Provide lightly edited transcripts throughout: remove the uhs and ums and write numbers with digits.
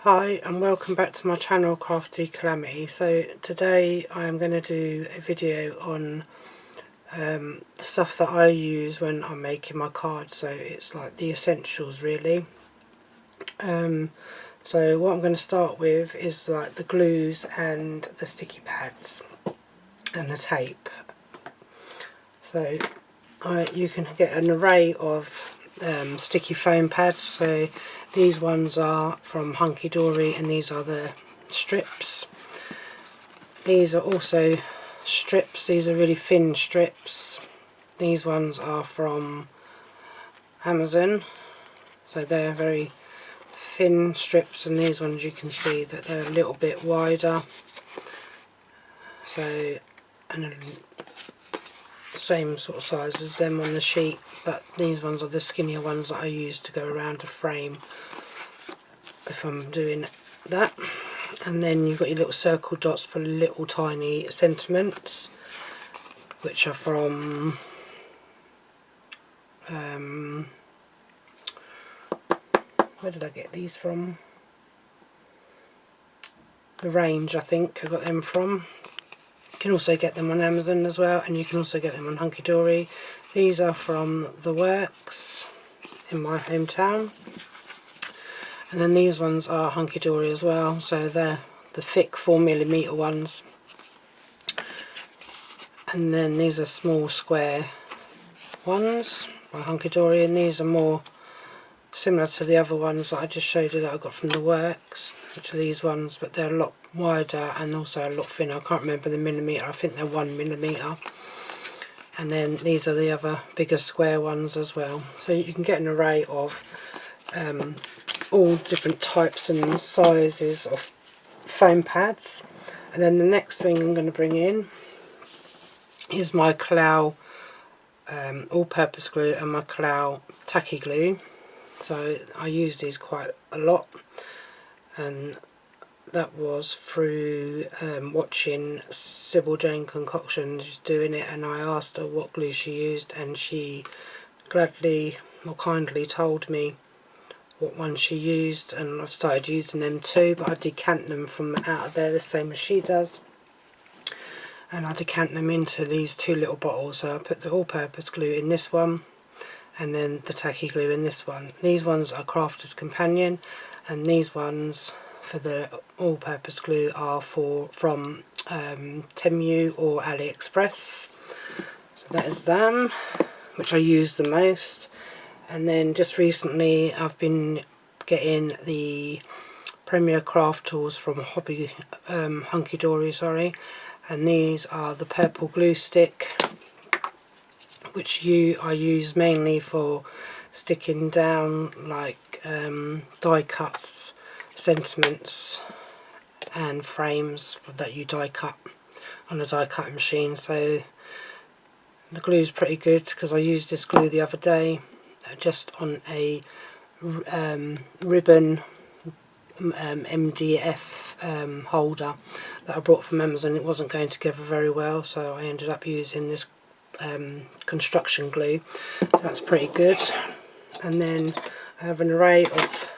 Hi and welcome back to my channel Crafty Calamity. So today I am going to do a video on the stuff that I use when I'm making my cards. So it's like the essentials really. So what I'm going to start with is like the glues and the sticky pads and the tape. So you can get an array of sticky foam pads. So these ones are from Hunky Dory and these are the strips. These are also strips, these are really thin strips. These ones are from Amazon, so they're very thin strips, and these ones you can see that they're a little bit wider. So, and same sort of size as them on the sheet, but these ones are the skinnier ones that I use to go around a frame if I'm doing that. And then you've got your little circle dots for little tiny sentiments, which are from where did I get these from? The Range, I think I got them from. You can also get them on Amazon as well, and you can also get them on Hunky Dory. These are from The Works in my hometown. And then these ones are Hunky Dory as well, so they're the thick 4mm ones. And then these are small square ones by Hunky Dory, and these are more similar to the other ones that I just showed you that I got from The Works, which are these ones, but they're a lot wider and also a lot thinner. I can't remember the millimetre, I think they're 1mm. And then these are the other bigger square ones as well. So you can get an array of all different types and sizes of foam pads. And then the next thing I'm going to bring in is my Clow all-purpose glue and my Clow tacky glue. So I use these quite a lot, and that was through watching Sybil Jane Concoctions doing it, and I asked her what glue she used, and she gladly or kindly told me what one she used, and I've started using them too, but I decant them from out of there the same as she does, and I decant them into these two little bottles. So I put the all-purpose glue in this one and then the tacky glue in this one. These ones are Crafter's Companion, and these ones for the all-purpose glue are from Temu or AliExpress. So that is them, which I use the most. And then just recently I've been getting the Premier Craft Tools from Hunky Dory, sorry, and these are the purple glue stick, which I use mainly for sticking down like die cuts, sentiments and frames that you die cut on a die cutting machine. So the glue is pretty good, because I used this glue the other day just on a ribbon MDF holder that I brought from Amazon. It wasn't going together very well, so I ended up using this construction glue, so that's pretty good. And then I have an array of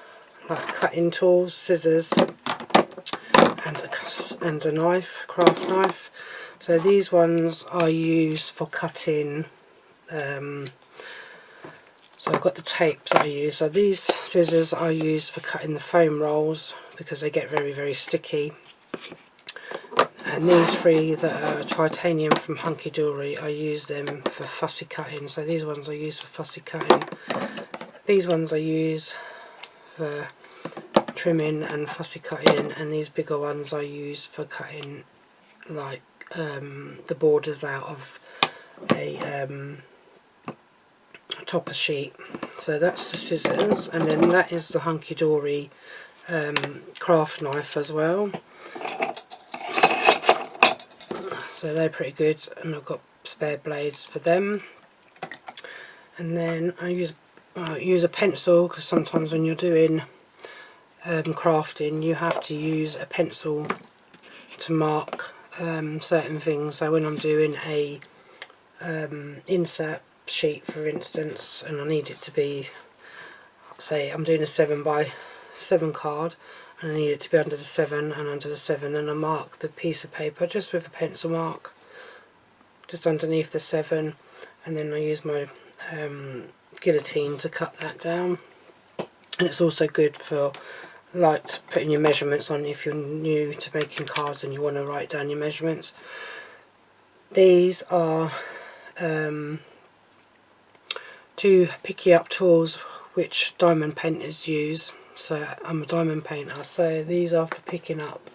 like cutting tools, scissors and a knife, craft knife. So these ones I use for cutting, so I've got the tapes that I use. So these scissors I use for cutting the foam rolls because they get very sticky. And these three that are titanium from Hunky Dory, I use them for fussy cutting. So these ones I use for fussy cutting. These ones I use for trimming and fussy cutting, and these bigger ones I use for cutting like the borders out of a topper sheet. So that's the scissors, and then that is the Hunky Dory craft knife as well. So they're pretty good, and I've got spare blades for them. And then I use a pencil, because sometimes when you're doing crafting you have to use a pencil to mark certain things. So when I'm doing a insert sheet, for instance, and I need it to be, say I'm doing a 7x7 card, and I need it to be under the 7 and under the 7, and I mark the piece of paper just with a pencil mark just underneath the 7, and then I use my guillotine to cut that down. And it's also good for like putting your measurements on if you're new to making cards and you want to write down your measurements. These are 2 picky up tools which diamond painters use. So I'm a diamond painter, so these are for picking up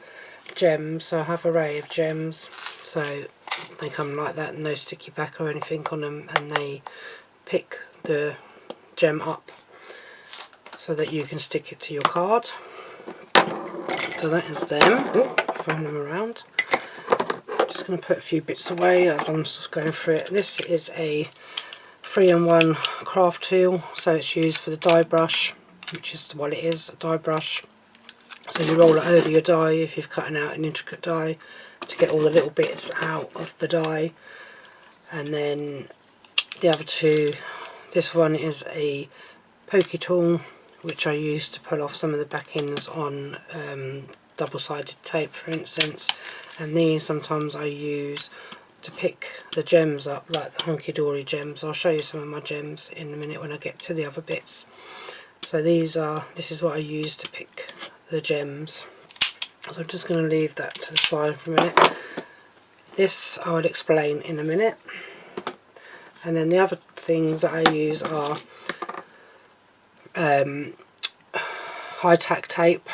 gems. So I have an array of gems, so they come like that, no sticky back or anything on them, and they pick the gem up so that you can stick it to your card. So that is them. Ooh, throwing them around. Just going to put a few bits away as I'm just going through it. This is a 3-in-1 craft tool, so it's used for the die brush, which is what it is, a die brush. So you roll it over your die if you're cutting out an intricate die to get all the little bits out of the die. And then the other 2, this one is a pokey tool, which I use to pull off some of the back ends on double-sided tape, for instance. And these sometimes I use to pick the gems up, like the hunky-dory gems. I'll show you some of my gems in a minute when I get to the other bits. So this is what I use to pick the gems. So I'm just going to leave that to the side for a minute. This I will explain in a minute. And then the other things that I use are high-tack tape,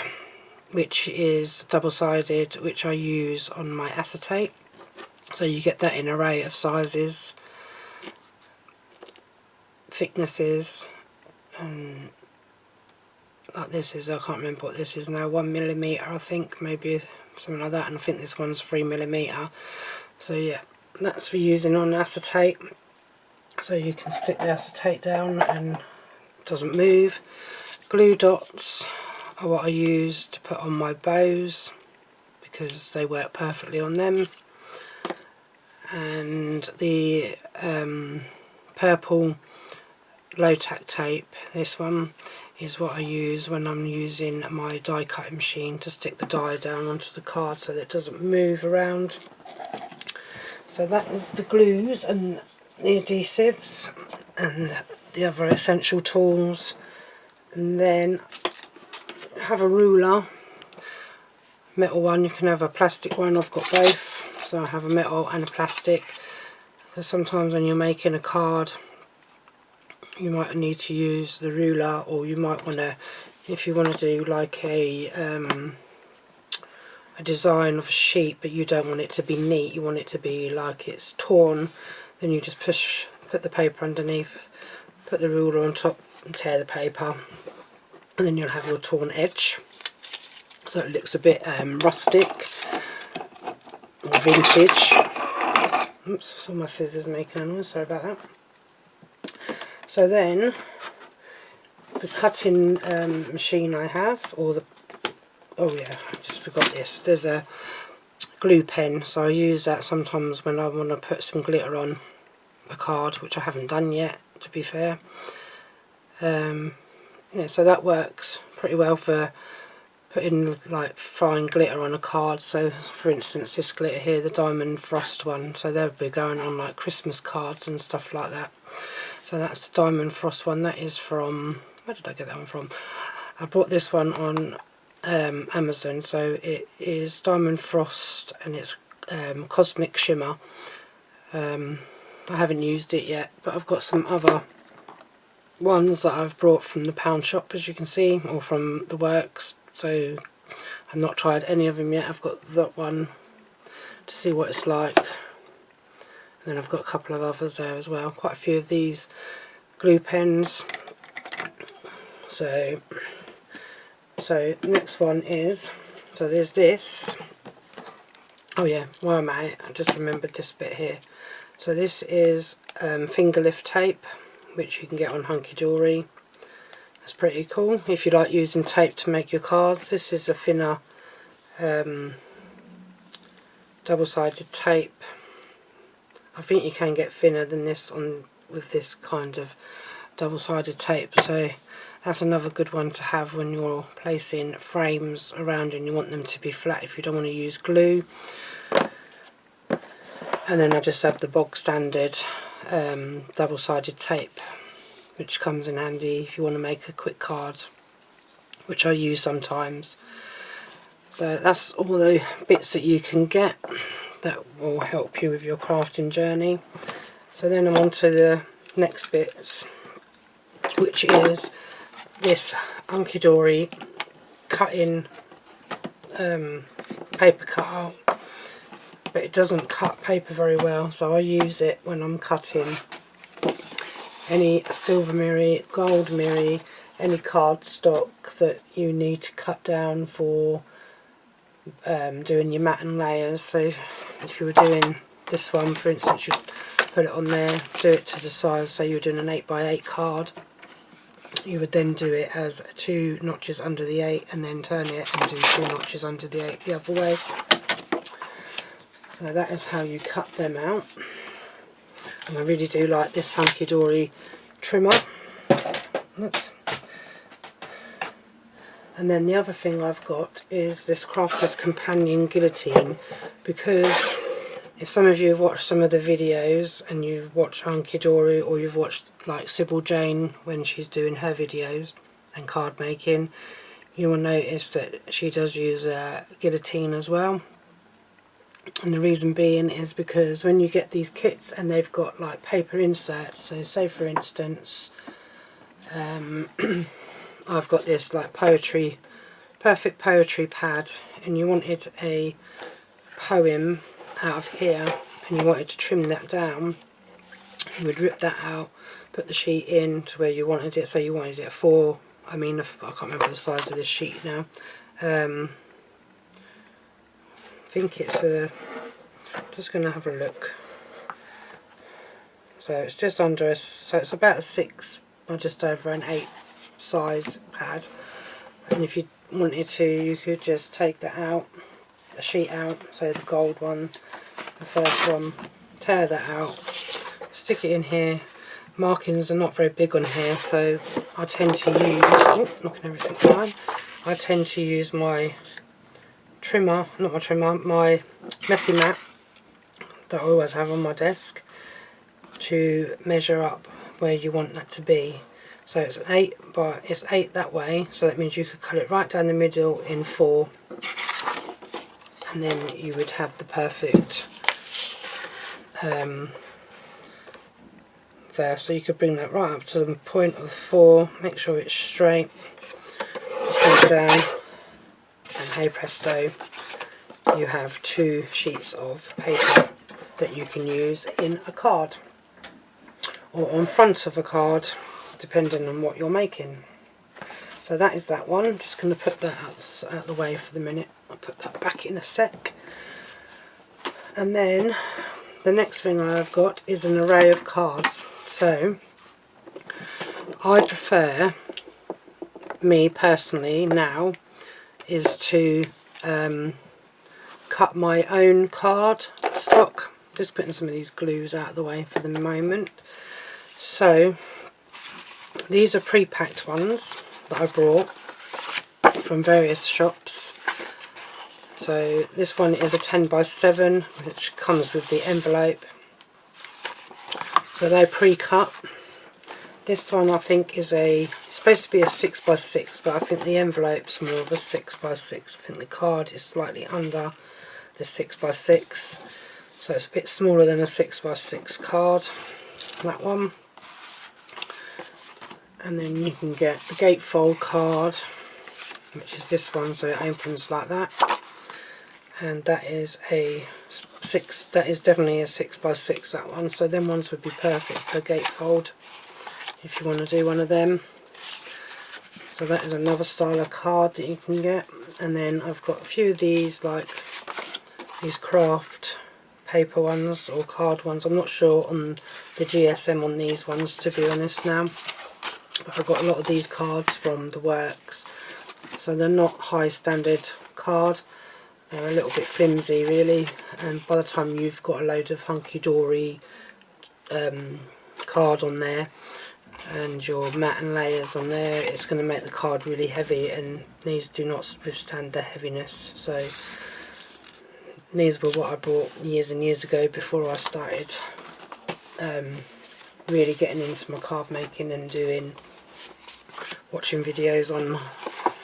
which is double-sided, which I use on my acetate. So you get that in an array of sizes, thicknesses, and like this is, I can't remember what this is now, 1mm I think, maybe something like that, and I think this one's 3mm. So yeah, that's for using on acetate, so you can stick the acetate down and it doesn't move. Glue dots are what I use to put on my bows because they work perfectly on them. And the purple low tack tape, this one, is what I use when I'm using my die cutting machine to stick the die down onto the card so that it doesn't move around. So that is the glues and the adhesives and the other essential tools. And then have a ruler, metal one, you can have a plastic one, I've got both, so I have a metal and a plastic, because sometimes when you're making a card you might need to use the ruler, or you might want to, if you want to do like a design of a sheet but you don't want it to be neat, you want it to be like it's torn, then you just put the paper underneath, put the ruler on top and tear the paper, and then you'll have your torn edge, so it looks a bit rustic or vintage. Oops, saw my scissors making a noise, sorry about that. So then the cutting machine I have, or the, oh yeah, I just forgot this, there's a glue pen, so I use that sometimes when I want to put some glitter on a card, which I haven't done yet, to be fair. Yeah, so that works pretty well for putting like fine glitter on a card. So for instance this glitter here, the diamond frost one, so they'll be going on like Christmas cards and stuff like that. So that's the diamond frost one. That is from, where did I get that one from? I bought this one on Amazon. So it is diamond frost and it's cosmic shimmer. I haven't used it yet, but I've got some other ones that I've brought from the pound shop, as you can see, or from the works. So I've not tried any of them yet. I've got that one to see what it's like, and then I've got a couple of others there as well, quite a few of these glue pens. So next one is, so there's this, oh yeah, while I'm at it, I just remembered this bit here. So this is finger lift tape, which you can get on Hunky Dory. That's pretty cool if you like using tape to make your cards. This is a thinner double-sided tape. I think you can get thinner than this on with this kind of double-sided tape. So That's another good one to have when you're placing frames around and you want them to be flat if you don't want to use glue. And then I just have the bog standard double-sided tape, which comes in handy if you want to make a quick card, which I use sometimes. So that's all the bits that you can get that will help you with your crafting journey. So then I'm on to the next bits, which is this Hunky Dory cutting paper cutter, but it doesn't cut paper very well, so I use it when I'm cutting any silver mirror, gold mirror, any cardstock that you need to cut down for doing your mat and layers. So if you were doing this one, for instance, you'd put it on there, do it to the size, say you're doing an 8x8 card, you would then do it as 2 notches under the 8 and then turn it and do 2 notches under the 8 the other way. So that is how you cut them out. And I really do like this Hunky Dory trimmer. Oops. And then the other thing I've got is this Crafter's Companion Guillotine, because if some of you have watched some of the videos and you watch Hunky Dory, or you've watched like Sybil Jane when she's doing her videos and card making, you will notice that she does use a guillotine as well. And the reason being is because when you get these kits and they've got like paper inserts, so say for instance I've got this like perfect poetry pad, and you wanted a poem out of here and you wanted to trim that down, you would rip that out, put the sheet in to where you wanted it. So you wanted it for, I can't remember the size of this sheet now, I think it's just going to have a look. So it's just under so it's about a 6 or just over an 8 size pad, and if you wanted to you could just take that out, the sheet out, so the gold one, the first one, tear that out, stick it in here. Markings are not very big on here, so I tend to use, knocking everything down, I tend to use my trimmer, my messy mat that I always have on my desk to measure up where you want that to be. So it's an 8, but it's 8 that way, so that means you could cut it right down the middle in 4, and then you would have the perfect there. So you could bring that right up to the point of 4, make sure it's straight, just bring it down, and hey presto, you have 2 sheets of paper that you can use in a card or on front of a card, depending on what you're making. So that is that one. Just going to put that out the way for the minute. I'll put that back in a sec. And then the next thing I've got is an array of cards. So I prefer, me personally now, is to cut my own card stock. Just putting some of these glues out of the way for the moment. So these are pre-packed ones that I brought from various shops. So this one is a 10x7, which comes with the envelope. So they're pre-cut. This one I think is supposed to be a 6x6, but I think the envelope's more of a 6x6. I think the card is slightly under the 6x6. So it's a bit smaller than a 6x6 card, that one. And then you can get the gatefold card, which is this one, so it opens like that. And that is a 6, that is definitely a 6x6, that one. So them ones would be perfect for gatefold if you want to do one of them. So that is another style of card that you can get. And then I've got a few of these, like these craft paper ones or card ones. I'm not sure on the GSM on these ones, to be honest now, but I've got a lot of these cards from the works, so they're not high standard card, they're a little bit flimsy really, and by the time you've got a load of Hunky Dory card on there, and your mat and layers on there, it's going to make the card really heavy, and these do not withstand the heaviness. So these were what I bought years and years ago before I started really getting into my card making and watching videos on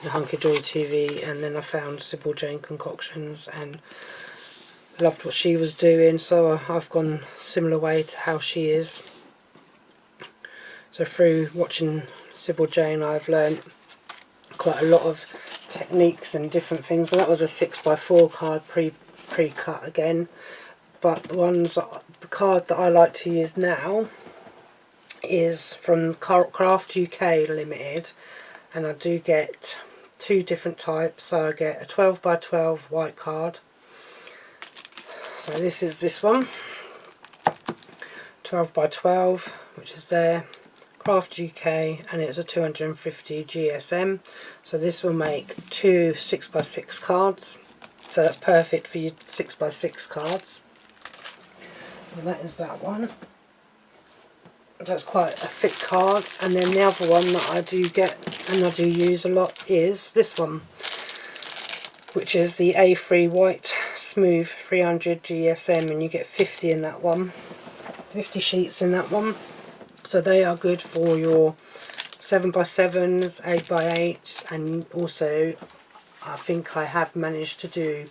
the Hunky Dory TV, and then I found Sybil Jane Concoctions and loved what she was doing, so I've gone similar way to how she is. So through watching Sybil Jane, I've learnt quite a lot of techniques and different things, and that was a 6x4 card pre-cut again. But the card that I like to use now is from Craft UK Limited, and I do get two different types. So I get a 12x12 white card. So this is this one, 12x12, which is there, Craft UK, and it's a 250 GSM. So this will make two 6x6 cards. So that's perfect for your 6x6 cards. So that is that one. That's quite a thick card. And then the other one that I do get and I do use a lot is this one, which is the A3 White Smooth 300 GSM, and you get 50 in that one, 50 sheets in that one. So they are good for your 7x7s, 8x8s, and also I think I have managed to do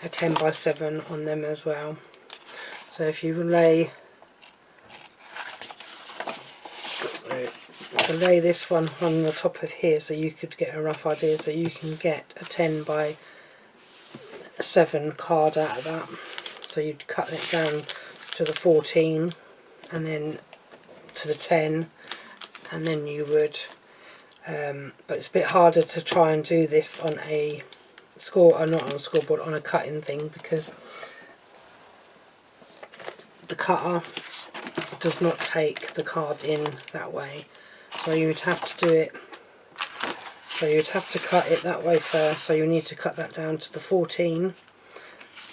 a 10x7 on them as well. So if you lay this one on the top of here, so you could get a rough idea, so you can get a 10x7 card out of that. So you'd cut it down to the 14 and then to the 10, and then you would but it's a bit harder to try and do this on a not on a scoreboard, on a cutting thing, because the cutter does not take the card in that way. So you would have to do it, so you'd have to cut it that way first. So you need to cut that down to the 14,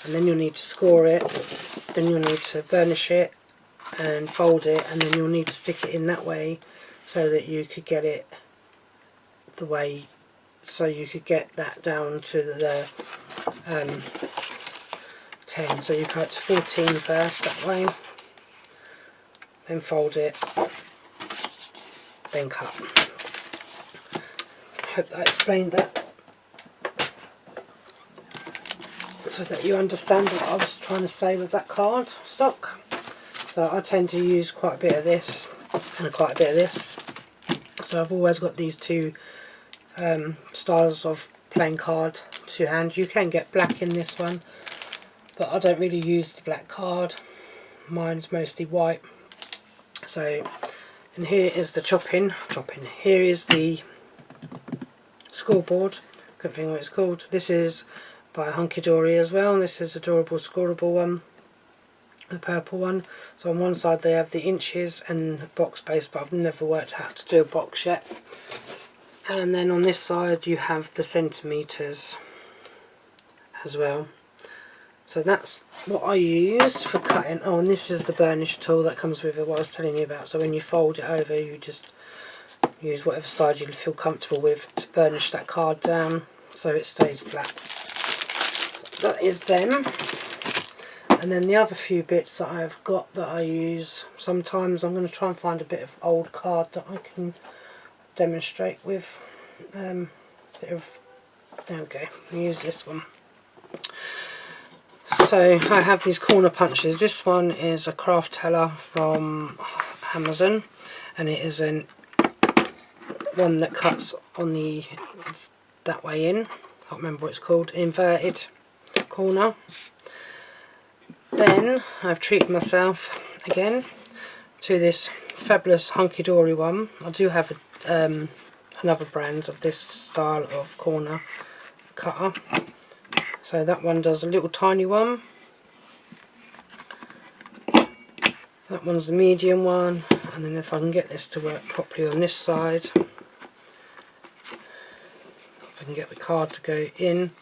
and then you'll need to score it, then you'll need to burnish it and fold it, and then you'll need to stick it in that way so that you could get it the way, so you could get that down to the 10. So you cut to 14 first that way, then fold it, then cut. I hope that explained that, so that you understand what I was trying to say with that card stock. So I tend to use quite a bit of this and quite a bit of this. So I've always got these two styles of playing card to hand. You can get black in this one, but I don't really use the black card. Mine's mostly white. So, and here is the chopping. Here is the scoreboard. Couldn't think what it's called. This is by Hunky Dory as well. This is Adorable Scoreable one, the purple one. So on one side they have the inches and box base, but I've never worked out how to do a box yet. And then on this side you have the centimetres as well. So that's what I use for cutting. Oh, and this is the burnish tool that comes with it, what I was telling you about. So when you fold it over, you just use whatever side you feel comfortable with to burnish that card down so it stays flat. That is them. And then the other few bits that I've got that I use sometimes, I'm going to try and find a bit of old card that I can demonstrate with. There we go, I'll use this one. So I have these corner punches. This one is a craft teller from Amazon, and it is one that cuts on that way in. Can't remember what it's called. Inverted corner. Then I've treated myself again to this fabulous Hunky Dory one. I do have another brand of this style of corner cutter. So that one does a little tiny one. That one's the medium one. And then if I can get this to work properly on this side, if I can get the card to go in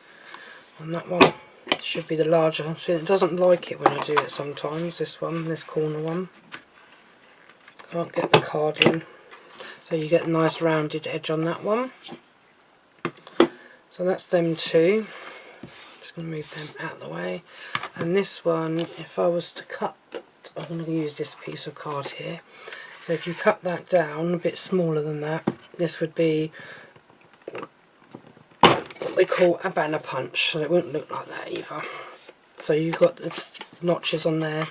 on that one, it should be the larger. See, it doesn't like it when I do it sometimes, this corner one. Can't get the card in. so you get a nice rounded edge on that one. So that's them two. Just going to move them out of the way. And this one, if I was to cut, I'm going to use this piece of card here. So if you cut that down a bit smaller than that, this would be what we call a banner punch. So it wouldn't look like that either. So you've got the notches on there.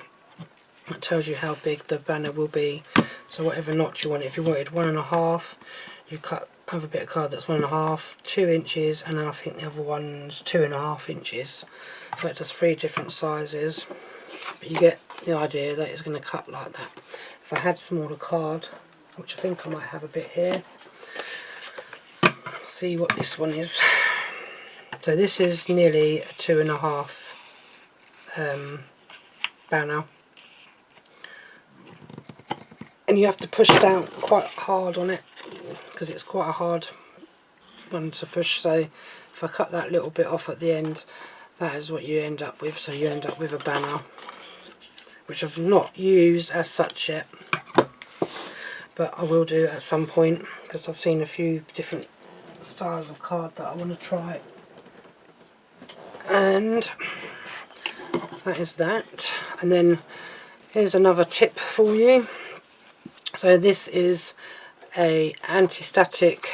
That tells you how big the banner will be. So whatever notch you want, if you wanted 1.5, you have a bit of card that's 1.5, 2 inches, and then I think the other one's 2.5 inches. So it does 3 different sizes. But you get the idea that it's going to cut like that. If I had smaller card, which I think I might have a bit here, see what this one is. So this is nearly a 2.5 banner. And you have to push down quite hard on it because it's quite a hard one to push. So if I cut that little bit off at the end, that is what you end up with. So you end up with a banner, which I've not used as such yet, but I will do at some point because I've seen a few different styles of card that I want to try. And that is that. And then here's another tip for you. So this is a anti-static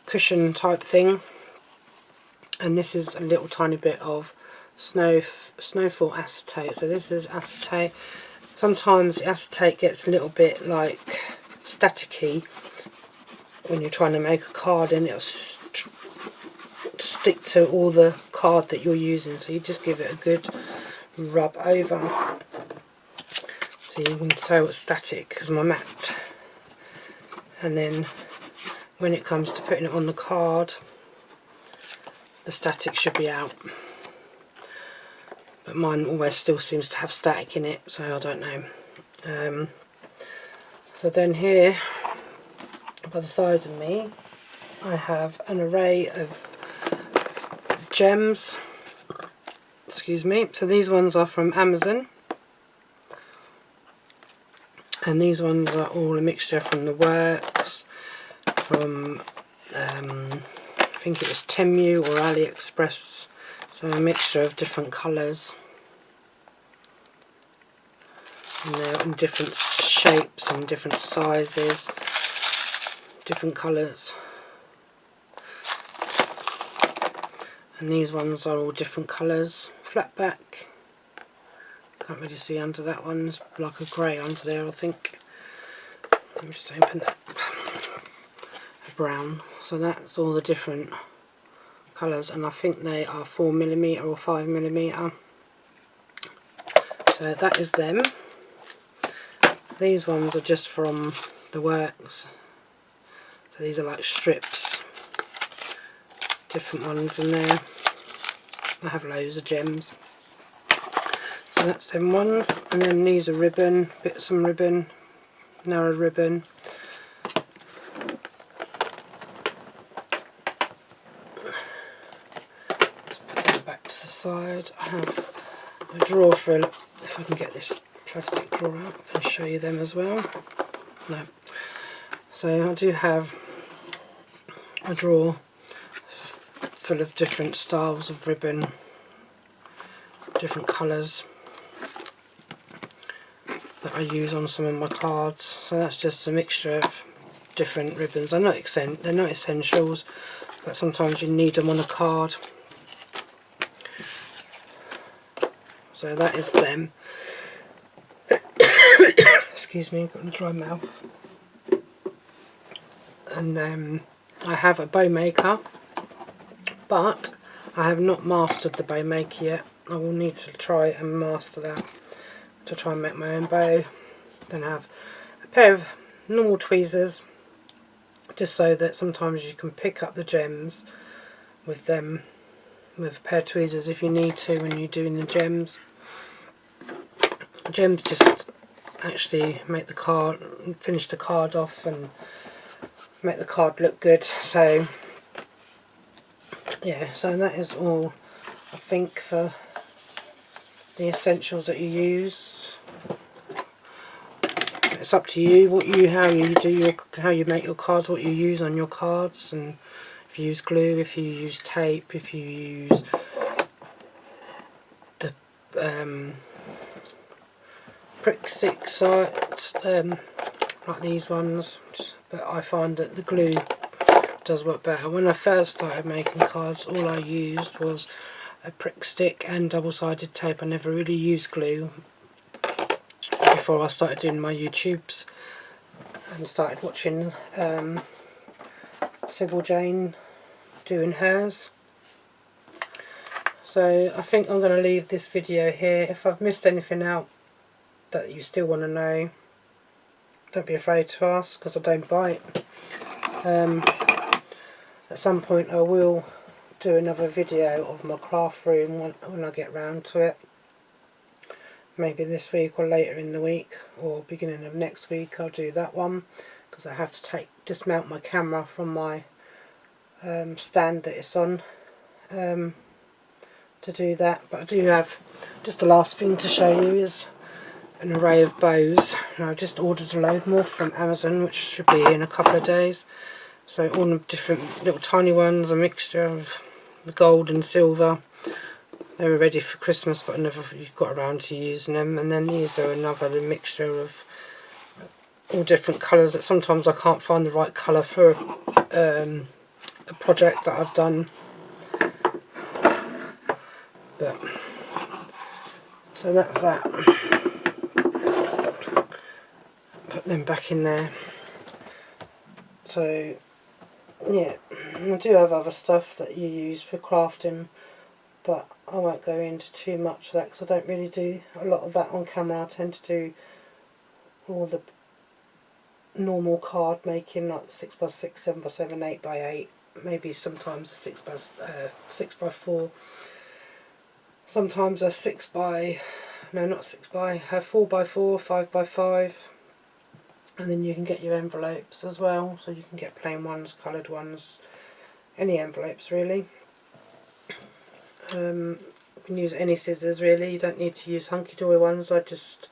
cushion type thing, and this is a little tiny bit of snowfall acetate. So this is acetate. Sometimes the acetate gets a little bit like staticky when you're trying to make a card, and it'll stick to all the card that you're using. So you just give it a good rub over. So you can tell it's static because my mat, and then when it comes to putting it on the card, the static should be out, but mine always still seems to have static in it, so I don't know. So then here by the side of me I have an array of gems, excuse me. So these ones are from Amazon, and these ones are all a mixture from the Works, from I think it was Temu or AliExpress. So a mixture of different colours, and they're in different shapes and different sizes, different colours. And these ones are all different colours. Flat back, can't really see under that one, it's like a grey under there I think. Let me just open that. Brown. So that's all the different colours, and I think they are 4mm or 5mm. So that is them. These ones are just from the Works. So these are like strips, different ones in there. I have loads of gems. So that's them ones, and then these are ribbon, some ribbon, narrow ribbon. Just put that back to the side. I have a drawer for, if I can get this plastic drawer out, I can show you them as well. No. So I do have a drawer full of different styles of ribbon, different colours that I use on some of my cards. So that's just a mixture of different ribbons. They're not essentials, but sometimes you need them on a card. So that is them. Excuse me, I've got a dry mouth. And I have a bow maker, but I have not mastered the bow maker yet. I will need to try and master that to try and make my own bow. Then I have a pair of normal tweezers, just so that sometimes you can pick up the gems with them, with a pair of tweezers if you need to when you're doing the gems. Gems just actually make the card, finish the card off and make the card look good. So yeah, so that is all I think for the essentials that you use. it's up to you how you make your cards, what you use on your cards, and if you use glue, if you use tape, if you use the prick stick sites, like these ones, but I find that the glue does work better. When I first started making cards, all I used was a prick stick and double-sided tape. I never really used glue before I started doing my YouTubes and started watching Sybil Jane doing hers. So I think I'm going to leave this video here. If I've missed anything out that you still want to know, don't be afraid to ask, because I don't bite. At some point I will do another video of my craft room when I get round to it. Maybe this week or later in the week or beginning of next week I'll do that one, because I have to dismount my camera from my stand that it's on to do that. But I do have, just the last thing to show you is an array of bows. Now, I just ordered a load more from Amazon, which should be in a couple of days. So all the different little tiny ones, a mixture of the gold and silver. They were ready for Christmas, but I never got around to using them. And then these are another mixture of all different colours that sometimes I can't find the right colour for a project that I've done. But so that's that. Put them back in there. So yeah, I do have other stuff that you use for crafting, but I won't go into too much of that because I don't really do a lot of that on camera. I tend to do all the normal card making, like 6x6, 7x7, 8x8, maybe sometimes a 6x4, sometimes a 4x4, 5x5, and then you can get your envelopes as well, so you can get plain ones, coloured ones, any envelopes really. You can use any scissors really, you don't need to use hunky-dory ones. I just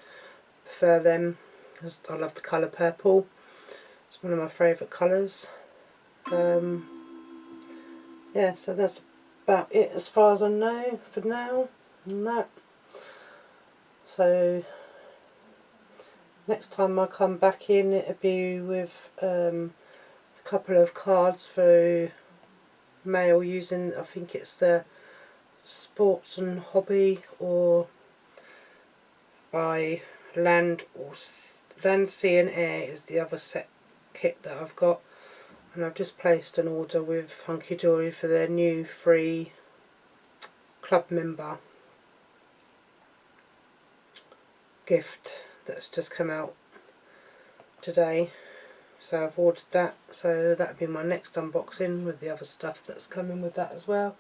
prefer them because I love the colour purple. It's one of my favourite colours. Yeah, so that's about it as far as I know for now. So next time I come back in, it'll be with a couple of cards for mail using, I think it's the Sports and Hobby or by Land Sea and Air is the other set kit that I've got, and I've just placed an order with Hunky Dory for their new free club member gift that's just come out today. So I've ordered that, so that'll be my next unboxing with the other stuff that's coming with that as well.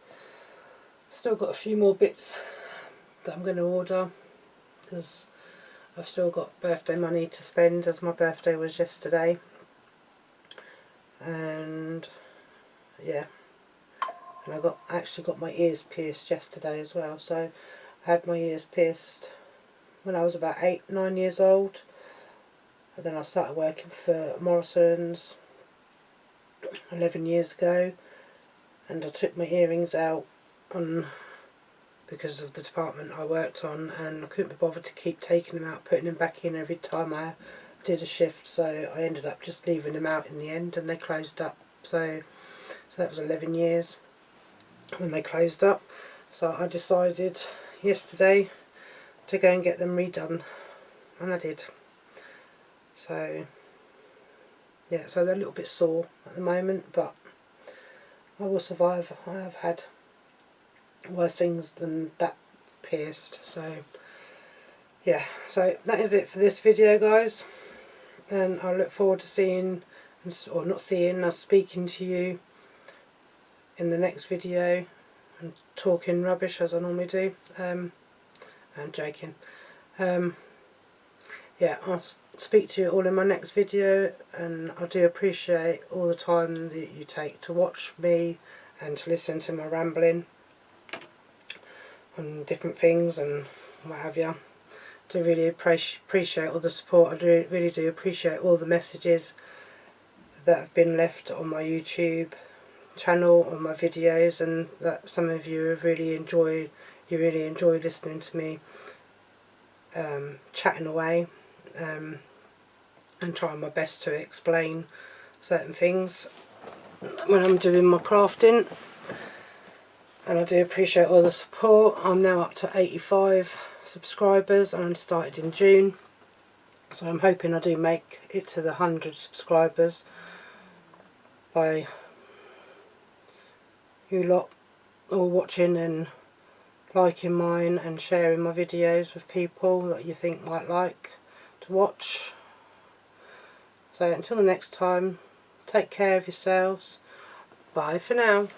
Still got a few more bits that I'm going to order because I've still got birthday money to spend, as my birthday was yesterday. And yeah, and I actually got my ears pierced yesterday as well. So I had my ears pierced when I was about 8-9 years old, and then I started working for Morrison's 11 years ago, and I took my earrings out because of the department I worked on, and I couldn't be bothered to keep taking them out, putting them back in every time I did a shift, so I ended up just leaving them out in the end, and they closed up. So that was 11 years when they closed up. So I decided yesterday to go and get them redone, and I did. So yeah, so they're a little bit sore at the moment, but I will survive. I have had worse things than that pierced. So yeah, so that is it for this video, guys, and I look forward to seeing, or not seeing, speaking to you in the next video and talking rubbish as I normally do. I'm joking. Yeah, I'll speak to you all in my next video, and I do appreciate all the time that you take to watch me and to listen to my rambling on different things and what have you. do really appreciate all the support. I really do appreciate all the messages that have been left on my YouTube channel, on my videos, and that some of you have really enjoyed listening to me chatting away and trying my best to explain certain things when I'm doing my crafting. And I do appreciate all the support. I'm now up to 85 subscribers and I started in June, so I'm hoping I do make it to the 100 subscribers by you lot all watching and liking mine and sharing my videos with people that you think might like to watch. So until the next time, take care of yourselves. Bye for now.